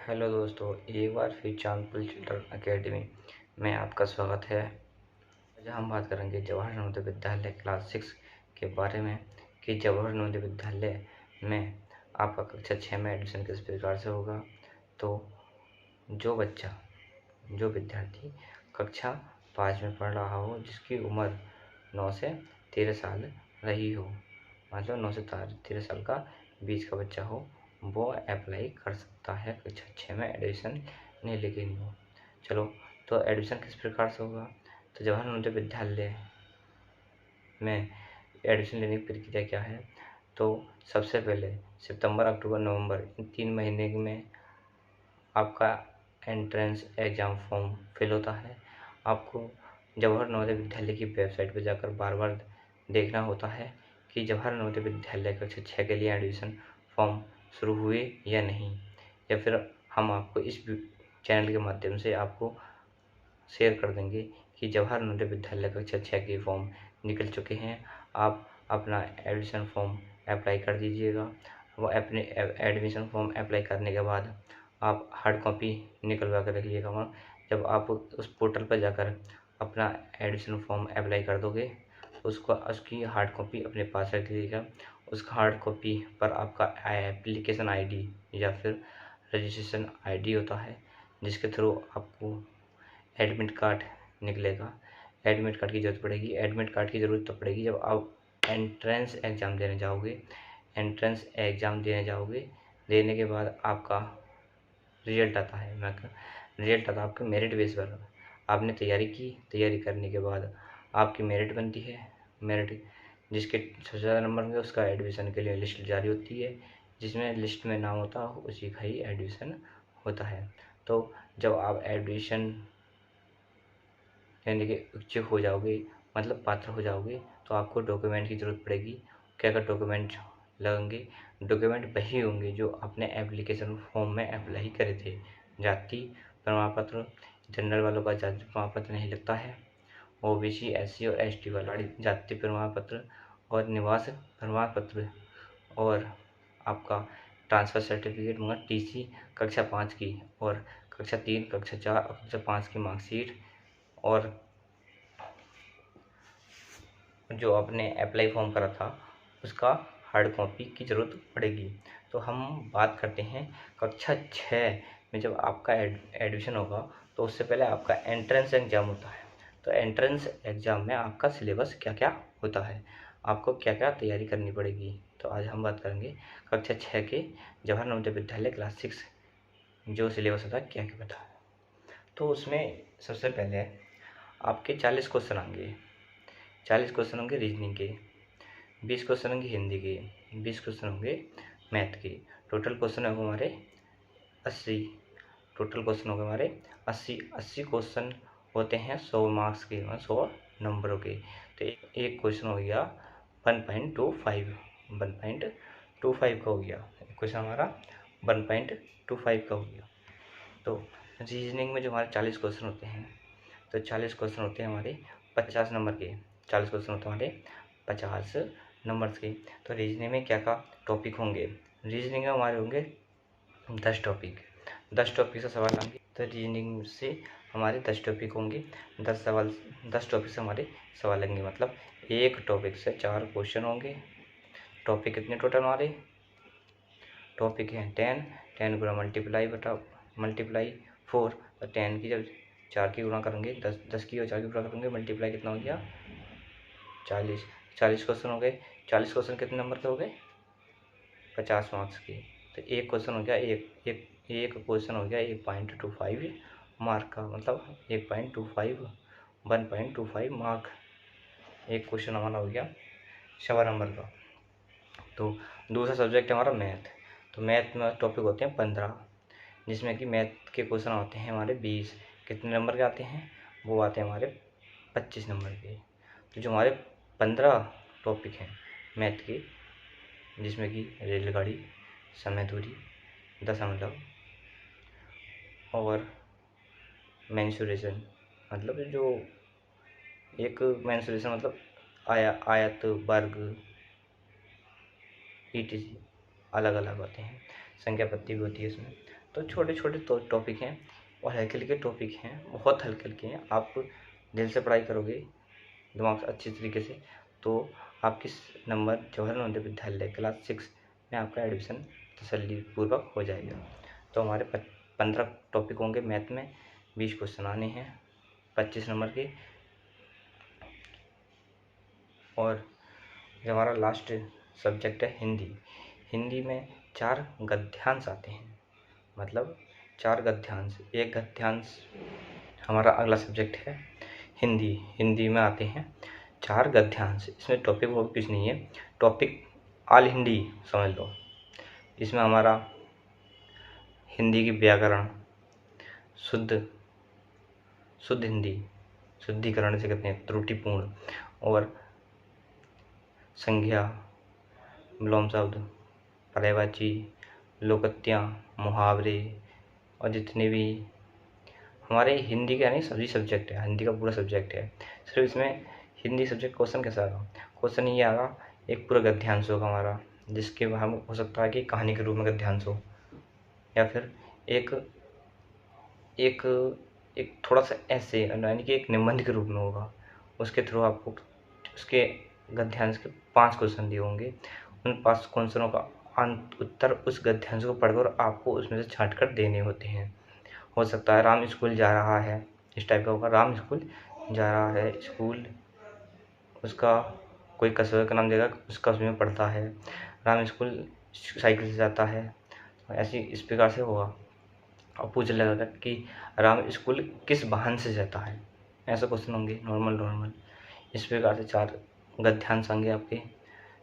Hello दोस्तों, एक बार फिर चांदपुर चिल्ड्रन अकेडमी में आपका स्वागत है। आज हम बात करेंगे जवाहर नवोदय विद्यालय क्लास 6 के बारे में कि जवाहर नवोदय विद्यालय में आपका कक्षा 6 में एडमिशन किस प्रकार से होगा। तो जो विद्यार्थी कक्षा 5 में पढ़ रहा हो, जिसकी उम्र 9 से 13 साल रही हो, मतलब 9 से 13 साल का बीच का बच्चा हो, वो अप्लाई कर सकता है कक्षा 6 में एडमिशन लेने के लिए। चलो, तो एडमिशन किस प्रकार से होगा। तो जवाहर नवोदय विद्यालय में एडमिशन लेने की प्रक्रिया क्या है। तो सबसे पहले सितंबर, अक्टूबर, नवंबर इन 3 महीने में आपका एंट्रेंस एग्ज़ाम फॉर्म फिल होता है। आपको जवाहर नवोदय विद्यालय की वेबसाइट पर जाकर बार बार देखना होता है कि जवाहर नवोदय विद्यालय कक्षा 6 के लिए एडमिशन फॉर्म शुरू हुए या नहीं, या फिर हम आपको इस चैनल के माध्यम से आपको शेयर कर देंगे कि जवाहर नवोदय विद्यालय कक्षा 6 के फॉर्म निकल चुके हैं। आप अपना एडमिशन फॉर्म अप्लाई कर दीजिएगा। वो अपने एडमिशन फॉर्म अप्लाई करने के बाद आप हार्ड कॉपी निकलवा कर रखिएगा। वहाँ जब आप उस पोर्टल पर जाकर अपना एडमिशन फॉर्म अप्लाई कर दोगे, उसकी हार्ड कॉपी अपने पास रख लीजिएगा। उस हार्ड कॉपी पर आपका एप्लीकेशन आईडी या फिर रजिस्ट्रेशन आईडी होता है, जिसके थ्रू आपको एडमिट कार्ड निकलेगा। एडमिट कार्ड की ज़रूरत पड़ेगी। एडमिट कार्ड की ज़रूरत तब पड़ेगी जब आप एंट्रेंस एग्ज़ाम देने जाओगे। एंट्रेंस एग्ज़ाम देने जाओगे, देने के बाद आपका रिजल्ट आता है। रिजल्ट आता है आपके मेरिट बेस पर। आपने तैयारी की, तैयारी करने के बाद आपकी मेरिट बनती है। मेरिट जिसके सबसे ज़्यादा नंबर होंगे उसका एडमिशन के लिए लिस्ट जारी होती है। जिसमें लिस्ट में नाम होता हो उसी का ही एडमिशन होता है। तो जब आप एडमिशन यानी कि इच्छुक हो जाओगे, मतलब पात्र हो जाओगे, तो आपको डॉक्यूमेंट की ज़रूरत पड़ेगी। क्या क्या डॉक्यूमेंट लगेंगे। डॉक्यूमेंट वही होंगे जो आपने एप्लीकेशन फॉर्म में अप्लाई करे थे। जाति प्रमाण पत्र, जनरल वालों का जाति प्रमाण पत्र नहीं लगता है। ओबीसी, एससी और एसटी वाला जाति प्रमाण पत्र और निवास प्रमाण पत्र, और आपका ट्रांसफ़र सर्टिफिकेट मगर टीसी कक्षा 5 की, और कक्षा 3, कक्षा 4 और कक्षा 5 की मार्कशीट, और जो आपने अप्लाई फॉर्म करा था उसका हार्ड कॉपी की ज़रूरत पड़ेगी। तो हम बात करते हैं कक्षा 6 में जब आपका एडमिशन होगा, तो उससे पहले आपका एंट्रेंस एग्ज़ाम होता है। तो एंट्रेंस एग्ज़ाम में आपका सिलेबस क्या क्या होता है, आपको क्या क्या तैयारी करनी पड़ेगी। तो आज हम बात करेंगे कक्षा 6 के जवाहर नवोदय विद्यालय क्लास 6 जो सिलेबस होता है क्या क्या होता है। तो उसमें सबसे पहले आपके 40 क्वेश्चन आएंगे। 40 क्वेश्चन होंगे रीजनिंग के, 20 क्वेश्चन होंगे हिंदी के, 20 क्वेश्चन होंगे मैथ के। टोटल क्वेश्चन होंगे हमारे 80। टोटल क्वेश्चन होंगे हमारे 80 क्वेश्चन होते हैं 100 मार्क्स के, 100 नंबरों के। तो एक क्वेश्चन हो गया 1.25 का हो गया। क्वेश्चन हमारा 1.25 का हो गया। तो रीजनिंग में जो हमारे 40 क्वेश्चन होते हैं, तो 40 क्वेश्चन होते हैं हमारे 50 नंबर के। 40 क्वेश्चन होते हैं हमारे 50 नंबर्स के। तो रीजनिंग में क्या क्या टॉपिक होंगे। रीजनिंग में हमारे होंगे 10 टॉपिक। 10 टॉपिक से सवाल आएंगे। तो रीजनिंग से हमारे 10 टॉपिक होंगे। 10 टॉपिक से हमारे सवाल आएंगे, मतलब एक टॉपिक से 4 क्वेश्चन होंगे। टॉपिक कितने टोटल हमारे टॉपिक हैं 10। 10 गुणा मल्टीप्लाई 4। तो 10 की जब 4 की गुणा करेंगे, 10 की और 4 की गुणा करेंगे, मल्टीप्लाई कितना हो गया 40। 40 क्वेश्चन हो गए। 40 क्वेश्चन कितने नंबर के हो गए 50 मार्क्स के। तो एक क्वेश्चन हो गया एक क्वेश्चन हो गया 1.25 मार्क का, मतलब 1.25 मार्क एक क्वेश्चन हमारा हो गया 100 नंबर का। तो दूसरा सब्जेक्ट है हमारा मैथ। तो मैथ में टॉपिक होते हैं 15, जिसमें कि मैथ के क्वेश्चन आते हैं हमारे 20। कितने नंबर के आते हैं, वो आते हैं हमारे 25 नंबर के। तो जो हमारे 15 टॉपिक हैं मैथ के, जिसमें कि रेलगाड़ी, समय दूरी, दशमलव और मेंसुरेशन, मतलब जो एक मेंसुरेशन मतलब आयत, वर्ग, ईटीसी अलग अलग होते हैं। संख्या पत्ती भी होती है इसमें। तो छोटे छोटे तो टॉपिक हैं और हल्के हल्के टॉपिक हैं, बहुत हल्के हल्के हैं। आप दिल से पढ़ाई करोगे, दिमाग से अच्छी तरीके से, तो आपकी नंबर जवाहर नवोदय विद्यालय क्लास 6 में आपका एडमिशन तसल्लीपूर्वक हो जाएगा। तो हमारे 15 टॉपिक होंगे मैथ में, 20 क्वेश्चन आने हैं 25 नंबर के। और जो हमारा लास्ट सब्जेक्ट है हिंदी, हिंदी में 4 गद्यांश आते हैं, मतलब 4 गद्यांश। एक गद्यांश हमारा अगला सब्जेक्ट है हिंदी, हिंदी में आते हैं 4 गद्यांश। इसमें टॉपिक वो कुछ नहीं है, टॉपिक ऑल हिंदी समझ लो। इसमें हमारा हिंदी की व्याकरण, शुद्ध हिंदी, शुद्धिकरण से कहते हैं त्रुटिपूर्ण, और संज्ञा, विलोम शब्द, पर्यायवाची, लोकोक्तियाँ, मुहावरे, और जितने भी हमारे हिंदी का नहीं सभी सब्जेक्ट है, हिंदी का पूरा सब्जेक्ट है। सिर्फ इसमें हिंदी सब्जेक्ट क्वेश्चन कैसा आएगा, क्वेश्चन ये आएगा, एक पूरा गद्यांश होगा हमारा, जिसके हम हो सकता है कि कहानी के रूप में गद्यांश हो, या फिर एक एक एक थोड़ा सा ऐसे यानी कि एक निबंध के रूप में होगा। उसके थ्रू आपको उसके गद्यांश के 5 क्वेश्चन दिए होंगे। उन 5 क्वेश्चनों का उत्तर उस गद्यांश को पढ़कर आपको उसमें से छांट कर देने होते हैं। हो सकता है राम स्कूल जा रहा है, इस टाइप का होगा, राम स्कूल जा रहा है, स्कूल उसका कोई कस्बे का नाम देगा, उस कस्बे में पढ़ता है, राम स्कूल साइकिल से जाता है, ऐसी इस प्रकार से होगा। और पूछ लेगा कि राम स्कूल किस वाहन से जाता है, ऐसे क्वेश्चन होंगे नॉर्मल। इस प्रकार से 4 गद्यांश होंगे आपके,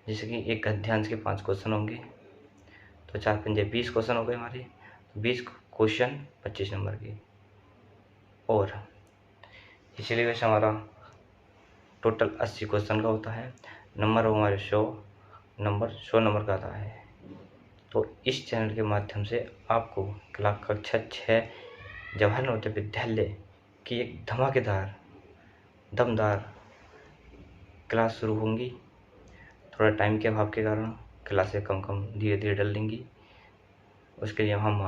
जैसे कि एक गद्यांश के 5 क्वेश्चन होंगे, तो 4 पंजे 20 क्वेश्चन हो गए हमारे, 20 क्वेश्चन 25 नंबर के। और इसलिए वैसे हमारा टोटल 80 क्वेश्चन का होता है, नंबर हमारे 100 नंबर का आता है। तो इस चैनल के माध्यम से आपको कक्षा 6 जवाहर नवोदय विद्यालय की एक धमाकेदार दमदार क्लास शुरू होंगी। थोड़ा टाइम के अभाव के कारण क्लासें कम धीरे धीरे डल देंगी, उसके लिए हम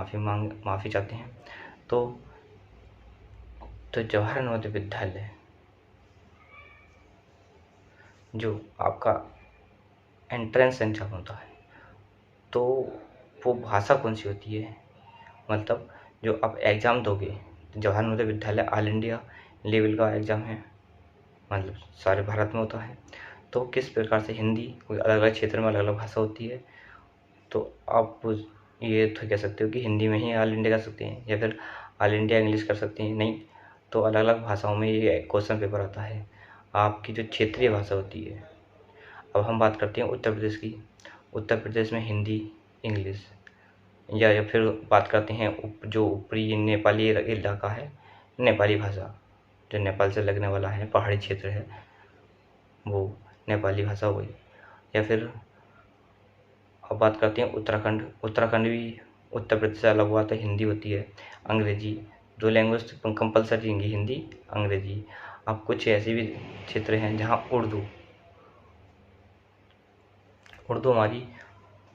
माफ़ी चाहते हैं। तो जवाहर नवोदय विद्यालय जो आपका एंट्रेंस एग्जाम होता है, तो वो भाषा कौन सी होती है, मतलब जो आप एग्ज़ाम दोगे, Jawahar Navodaya Vidyalaya all India level का एग्ज़ाम है, मतलब सारे भारत में होता है। तो किस प्रकार से हिंदी कोई अलग अलग क्षेत्र में अलग अलग भाषा होती है, तो आप ये तो कह सकते हो कि हिंदी में ही ऑल इंडिया कर सकते हैं, या फिर ऑल इंडिया इंग्लिश कर सकते हैं, नहीं तो अलग अलग भाषाओं में ये क्वेश्चन पेपर आता है। आपकी जो क्षेत्रीय भाषा होती है, अब हम बात करते हैं उत्तर प्रदेश की, उत्तर प्रदेश में हिंदी इंग्लिश, या फिर बात करते हैं जो ऊपरी नेपाली इलाका है, नेपाली भाषा जो नेपाल से लगने वाला है, पहाड़ी क्षेत्र है, वो नेपाली भाषा हुई। या फिर अब बात करते हैं उत्तराखंड भी उत्तर प्रदेश से अलग हुआ, तो हिंदी होती है, अंग्रेजी, 2 लैंग्वेज कंपलसरी होंगी, हिंदी अंग्रेजी। अब कुछ ऐसे भी क्षेत्र हैं जहाँ उर्दू हमारी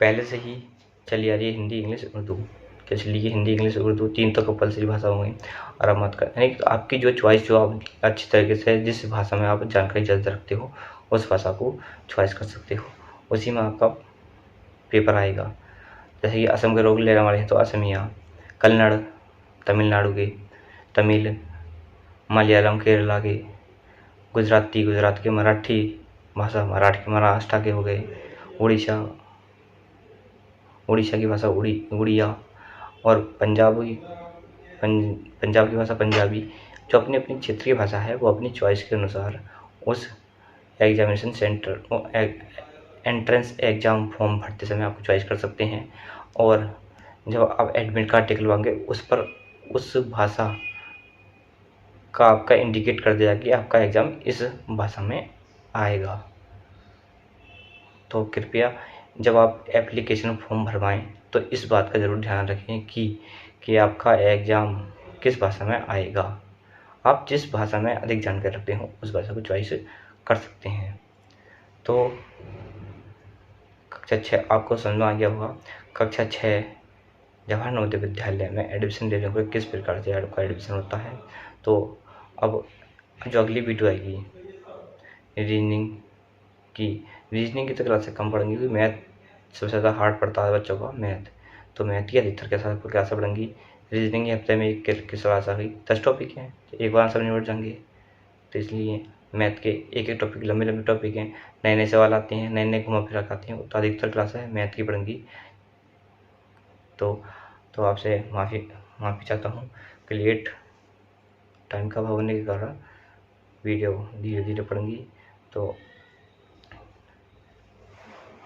पहले से ही चली आ रही है, हिंदी इंग्लिश उर्दू, तो इसलिए हिंदी इंग्लिश उर्दू 3 तो कंपलसरी भाषा हो गई। और अब मत कर यानी कि आपकी जो चॉइस, जो आप अच्छी तरीके से जिस भाषा में आप जानकारी ज़्यादा रखते हो, उस भाषा को चॉइस कर सकते हो, उसी में आपका पेपर आएगा। जैसे कि असम के लोग लेने वाले हैं तो असमिया, कन्नड़ तमिलनाडु के, तमिल मलयालम केरला के, गुजराती गुजरात के, मराठी भाषा मराठी के महाराष्ट्र के हो गए, उड़ीसा की भाषा उड़िया, और पंजाब की भाषा पंजाबी। जो अपनी अपनी क्षेत्रीय भाषा है वो अपनी चॉइस के अनुसार उस examination centre entrance exam form भरते समय आपको चॉइस कर सकते हैं। और जब आप एडमिट कार्ड निकलवाएंगे उस पर उस भाषा का आपका इंडिकेट कर दिया कि आपका एग्ज़ाम इस भाषा में आएगा। तो कृपया जब आप एप्लीकेशन फॉर्म भरवाएं तो इस बात का ज़रूर ध्यान रखें कि आपका एग्ज़ाम किस भाषा में आएगा। आप जिस भाषा में अधिक जानकारी रखते हो उस भाषा को चॉइस कर सकते हैं। तो कक्षा 6 आपको समझ में आ गया होगा। कक्षा 6 जवाहर नवोदय विद्यालय में एडमिशन लेने को किस प्रकार से आपका एडमिशन होता है। तो अब जो अगली वीडियो आएगी रीजनिंग की तो क्लासें कम पढ़ेंगी, क्योंकि मैथ सबसे ज़्यादा हार्ड पड़ता है बच्चों का मैथ। तो मैथ की अधिकतर के साथ क्लासें पढ़ेंगी। रीजनिंग की हफ्ते में एक क्लास आ गई, 10 टॉपिक हैं, एक बार सब निपट जाएंगे। तो इसलिए मैथ के एक एक टॉपिक लंबे लंबे टॉपिक हैं, नए नए सवाल आते हैं, नए नए घुमा फिरा आते हैं, तो अधिकतर क्लासें मैथ की पढ़ेंगी। तो आपसे माफ़ी चाहता हूँ कि लेट टाइम का अभाव होने के कारण वीडियो धीरे धीरे पढ़ेंगी। तो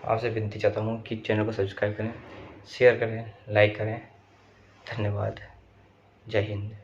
आपसे विनती चाहता हूँ कि चैनल को सब्सक्राइब करें, शेयर करें, लाइक करें। धन्यवाद। जय हिंद।